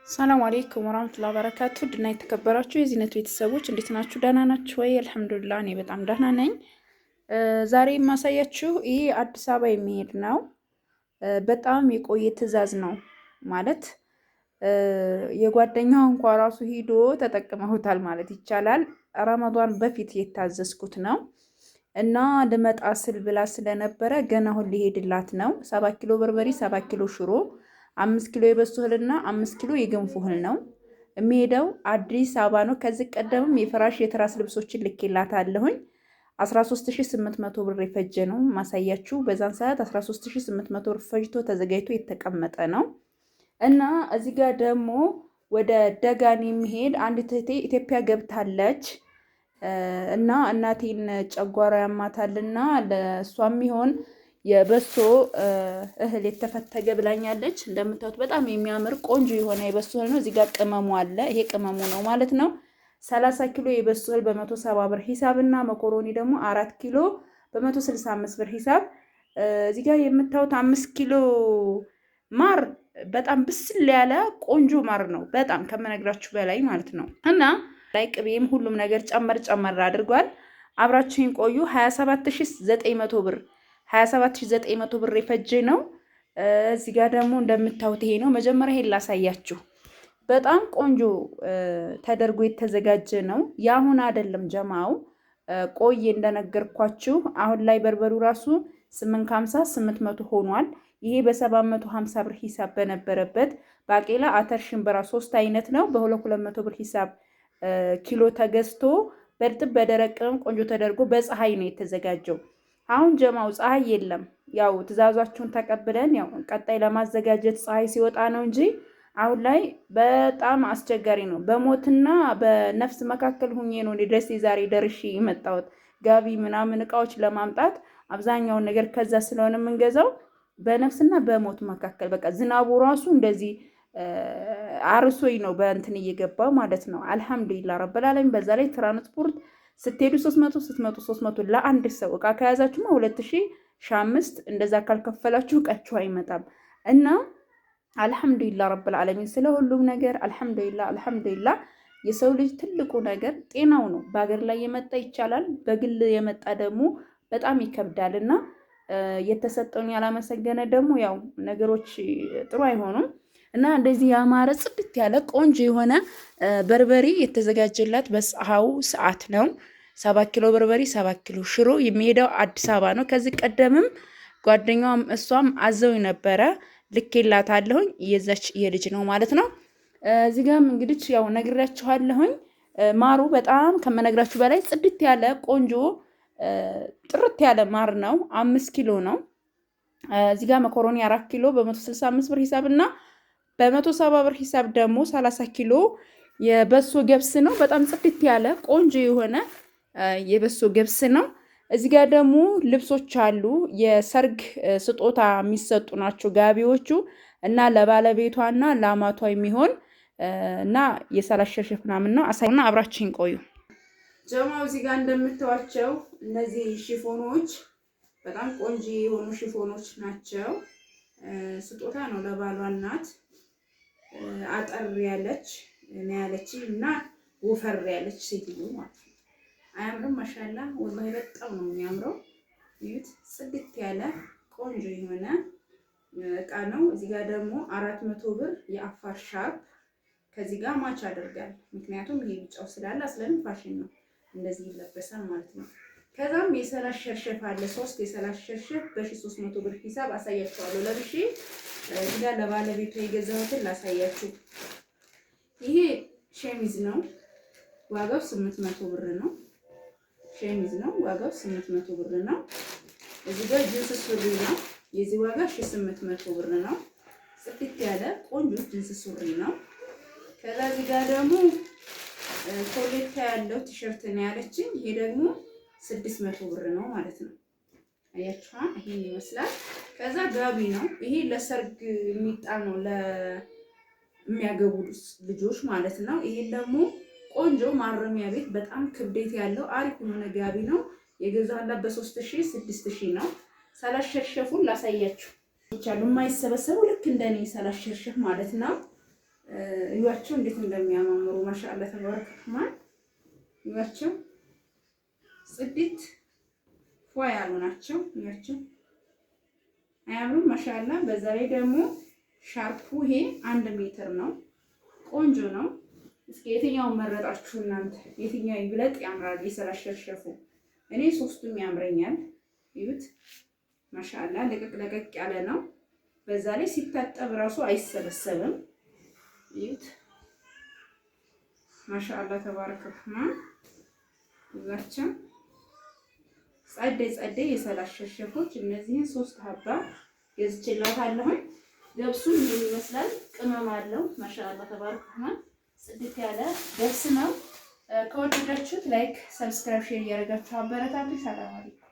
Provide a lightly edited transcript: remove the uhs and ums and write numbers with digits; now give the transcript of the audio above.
ሰላም አለይኩም ወራህመቱላሂ ወበረካቱ ድና የተከበራችሁ የዚህነት ቤተሰቦች እንዴት ናችሁ? ደህና ናችሁ ወይ? አልሐምዱሊላህ እኔ በጣም ደህና ነኝ። ዛሬ የማሳያችሁ ይሄ አዲስ አበባ የሚሄድ ነው። በጣም የቆየ ትዕዛዝ ነው ማለት የጓደኛው እንኳ ራሱ ሂዶ ተጠቅመውታል ማለት ይቻላል። ረመዷን በፊት የታዘዝኩት ነው እና ልመጣ ስል ብላ ስለነበረ ገና አሁን ሊሄድላት ነው። 7 ኪሎ በርበሬ፣ 7 ኪሎ ሽሮ፣ 5 ኪሎ የበሶ እህልና 5 ኪሎ የገንፎ እህል ነው የሚሄደው። አዲስ አበባ ነው። ከዚህ ቀደምም የፍራሽ የትራስ ልብሶችን ልኬላታለሁኝ። 13800 ብር የፈጀ ነው ማሳያችሁ። በዛን ሰዓት 13800 ብር ፈጅቶ ተዘጋጅቶ የተቀመጠ ነው እና እዚህ ጋር ደግሞ ወደ ደጋን የሚሄድ አንድ እህቴ ኢትዮጵያ ገብታለች እና እናቴን ጨጓራ ያማታልና ለእሷም ይሆን የበሶ እህል የተፈተገ ብላኛለች። እንደምታዩት በጣም የሚያምር ቆንጆ የሆነ የበሶ እህል ነው። እዚህ ጋር ቅመሙ አለ። ይሄ ቅመሙ ነው ማለት ነው። 30 ኪሎ የበሶ እህል በ170 ብር ሂሳብና መኮሮኒ ደግሞ 4 ኪሎ በ165 ብር ሂሳብ። እዚህ ጋር የምታዩት 5 ኪሎ ማር በጣም ብስል ያለ ቆንጆ ማር ነው። በጣም ከመነግራችሁ በላይ ማለት ነው። እና ላይ ቅቤም ሁሉም ነገር ጨመር አድርጓል። አብራችሁን ቆዩ። 27900 ብር 27900 ብር የፈጀ ነው። እዚህ ጋር ደግሞ እንደምታዩት ይሄ ነው። መጀመሪያ ይሄን ላሳያችሁ። በጣም ቆንጆ ተደርጎ የተዘጋጀ ነው። ያሁን አይደለም ጀማው ቆየ እንደነገርኳችሁ። አሁን ላይ በርበሩ ራሱ 850 800 ሆኗል። ይሄ በ750 ብር ሂሳብ በነበረበት ባቄላ፣ አተር፣ ሽምብራ 3 አይነት ነው በ200 ብር ሂሳብ ኪሎ ተገዝቶ በእርጥብ በደረቅም ቆንጆ ተደርጎ በፀሐይ ነው የተዘጋጀው። አሁን ጀማው ፀሐይ የለም። ያው ትዕዛዛችሁን ተቀብለን ያው ቀጣይ ለማዘጋጀት ፀሐይ ሲወጣ ነው እንጂ አሁን ላይ በጣም አስቸጋሪ ነው። በሞትና በነፍስ መካከል ሁኜ ነው ደሴ ዛሬ ደርሼ የመጣሁት። ጋቢ ምናምን እቃዎች ለማምጣት አብዛኛውን ነገር ከዛ ስለሆነ የምንገዛው በነፍስና በሞት መካከል በቃ ዝናቡ ራሱ እንደዚህ አርሶኝ ነው በእንትን እየገባው ማለት ነው። አልሐምዱሊላህ ረብል ዓለሚን። በዛ ላይ ትራንስፖርት ስትሄዱ 300 ስትመጡ 300 ለአንድ ሰው እቃ ከያዛችሁማ 2005 እንደዛ ካልከፈላችሁ እቃችሁ አይመጣም። እና አልሐምዱሊላህ ረብል ዓለሚን ስለ ሁሉም ነገር አልሐምዱሊላህ። የሰው ልጅ ትልቁ ነገር ጤናው ነው። በሀገር ላይ የመጣ ይቻላል፣ በግል የመጣ ደግሞ በጣም ይከብዳል። እና የተሰጠውን ያላመሰገነ ደግሞ ያው ነገሮች ጥሩ አይሆኑም። እና እንደዚህ ያማረ ጽድት ያለ ቆንጆ የሆነ በርበሬ የተዘጋጀላት በፀሐዩ ሰዓት ነው። 7 ኪሎ በርበሬ፣ 7 ኪሎ ሽሮ የሚሄደው አዲስ አበባ ነው። ከዚህ ቀደምም ጓደኛዋም እሷም አዘው ነበረ ልኬላታለሁኝ። የዛች የልጅ ነው ማለት ነው። እዚህ ጋርም እንግዲህ ያው ነግሬያችኋለሁኝ። ማሩ በጣም ከመነግራችሁ በላይ ጽድት ያለ ቆንጆ ጥርት ያለ ማር ነው። 5 ኪሎ ነው። እዚህ ጋር መኮሮኒ 4 ኪሎ በ165 ብር ሂሳብ እና በ170 ብር ሂሳብ ደግሞ 30 ኪሎ የበሶ ገብስ ነው። በጣም ጽድት ያለ ቆንጆ የሆነ የበሶ ገብስ ነው። እዚህ ጋር ደግሞ ልብሶች አሉ። የሰርግ ስጦታ የሚሰጡ ናቸው ጋቢዎቹ እና ለባለቤቷና ለአማቷ የሚሆን እና የሰላሸሽፍ ምናምን ነው። አሳይና አብራችን ቆዩ ጀማው። እዚህ ጋር እንደምታዋቸው እነዚህ ሽፎኖች በጣም ቆንጆ የሆኑ ሽፎኖች ናቸው። ስጦታ ነው ለባሏ እናት። አጠር ያለች እና ያለች እና ወፈር ያለች ሴትዮ ማለት ነው። አያምርም? ማሻአላ ወላሂ በጣም ነው የሚያምረው። ይሁት ጽድት ያለ ቆንጆ የሆነ እቃ ነው። እዚህ ጋር ደግሞ 400 ብር የአፋር ሻርፕ ከዚህ ጋር ማች አድርጋል። ምክንያቱም ይሄ ብጫው ስላለ አስለን ፋሽን ነው እንደዚህ ይለበሳል ማለት ነው። ከዛም የሰላሽ ሸርሸፍ አለ። 3 የሰላሽ ሸርሸፍ በ1300 ብር ሂሳብ አሳያችኋለሁ ለብሼ። እዚህ ጋር ለባለቤቱ የገዛሁትን ላሳያችሁ። ይሄ ሸሚዝ ነው። ዋጋው 800 ብር ነው። ሸሚዝ ነው። ዋጋው 800 ብር ነው። እዚህ ጋር ጂንስ ሱሪ ነው። የዚህ ዋጋ 1800 ብር ነው። ጽድት ያለ ቆንጆ ጂንስ ሱሪ ነው። ከዛ እዚህ ጋር ደግሞ ኮሌታ ያለው ቲሸርት ነው ያለችኝ። ይሄ ደግሞ 600 ብር ነው ማለት ነው። አያችኋ? ይሄን ይመስላል። ከዛ ጋቢ ነው። ይሄ ለሰርግ የሚጣል ነው ለሚያገቡ ልጆች ማለት ነው። ይሄ ደግሞ ቆንጆ ማረሚያ ቤት በጣም ክብደት ያለው አሪፍ የሆነ ጋቢ ነው። የገዛላት በ3000 6000 ነው። ሰላሸርሸፉን ላሳያችሁ። ይቻሉ የማይሰበሰቡ ልክ እንደኔ ሰላሸርሸፍ ማለት ነው። እዩዋቸው እንዴት እንደሚያማምሩ ማሻአላ ተባረከ ረህማን። እዩዋቸው ጽድት ፏ ያሉ ናቸው። እዩዋቸው አያምሩም? ማሻአላ። በዛ ላይ ደግሞ ሻርፑ ይሄ 1 ሜትር ነው። ቆንጆ ነው። እስኪ የትኛውን መረጣችሁ እናንተ? የትኛው ይብለጥ ያምራል? የሰላሸሸፉ እኔ ሶስቱም ያምረኛል። ይሁት ማሻአላ ለቀቅ ለቀቅ ያለ ነው። በዛ ላይ ሲታጠብ ራሱ አይሰበሰብም። ይሁት ማሻአላ ተባረከ ረህማን። ይዛቸው ጸደይ የሰላሸሸፎች እነዚህን 3 ሀባ ገዝቼላታለሁ። ገብሱም ምን ይመስላል? ቅመም አለው። ማሻአላ ተባረከ ረህማን። ጽድት ያለ ገብስ ነው። ከወደዳችሁት ላይክ፣ ሰብስክራይብ፣ ሼር እያደረጋችሁ አበረታቱ። ሰላም አለይኩም።